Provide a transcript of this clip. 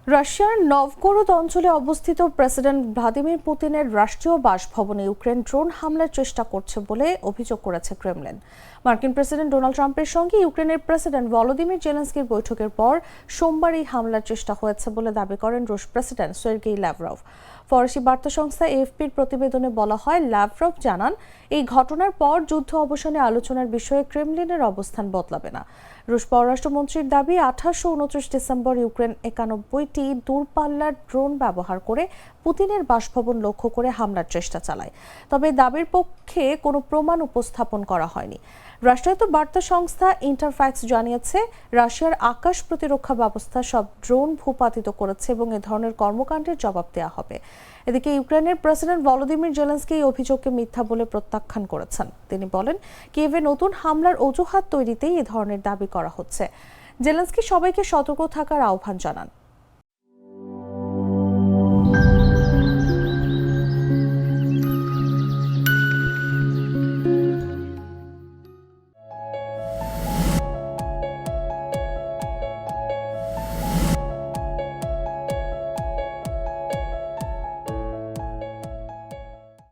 রাশিয়ার নভগোরোদ অঞ্চলে অবস্থিত প্রেসিডেন্ট ভ্লাদিমির পুতিনের রাষ্ট্রীয় বাসভবনে ইউক্রেন ড্রোন হামলার চেষ্টা করছে বলে অভিযোগ করেছে ক্রেমলিন। মার্কিন প্রেসিডেন্ট ডোনাল্ড ট্রাম্পের সঙ্গে ইউক্রেনের প্রেসিডেন্ট ভলোদিমির জেলেনস্কির বৈঠকের পর সোমবার এই হামলার চেষ্টা হয়েছে বলে দাবি করেন রুশ প্রেসিডেন্ট সের্গেই ল্যাভরভ। ফরাসি বার্তা সংস্থা এএফপির প্রতিবেদনে বলা হয়, ল্যাভরভ জানান, এই ঘটনার পর যুদ্ধ অবসানে আলোচনার বিষয়ে ক্রেমলিনের অবস্থান বদলাবে না। রুশ পররাষ্ট্রমন্ত্রীর দাবি, 28 ও 29 ডিসেম্বর ইউক্রেন 91টি দূরপাল্লার ড্রোন ব্যবহার করে পুতিনের বাসভবন লক্ষ্য করে হামলার চেষ্টা চালায়। তবে দাবির পক্ষে কোনো প্রমাণ উপস্থাপন করা হয়নি। রাষ্ট্রায়ত্ত বার্তা সংস্থা ইন্টারফ্যাক্স জানিয়েছে, রাশিয়ার আকাশ প্রতিরক্ষা ব্যবস্থা সব ড্রোন ভূপাতিত করেছে এবং এ ধরনের কর্মকাণ্ডের জবাব দেওয়া হবে। এদিকে ইউক্রেনের প্রেসিডেন্ট ভলোদিমির জেলেনস্কি এই অভিযোগকে মিথ্যা বলে প্রত্যাখ্যান করেছেন। তিনি বলেন, কিয়েভে নতুন হামলার অজুহাত তৈরিতেই এ ধরনের দাবি করা হচ্ছে। জেলেনস্কি সবাইকে সতর্ক থাকার আহ্বান জানান।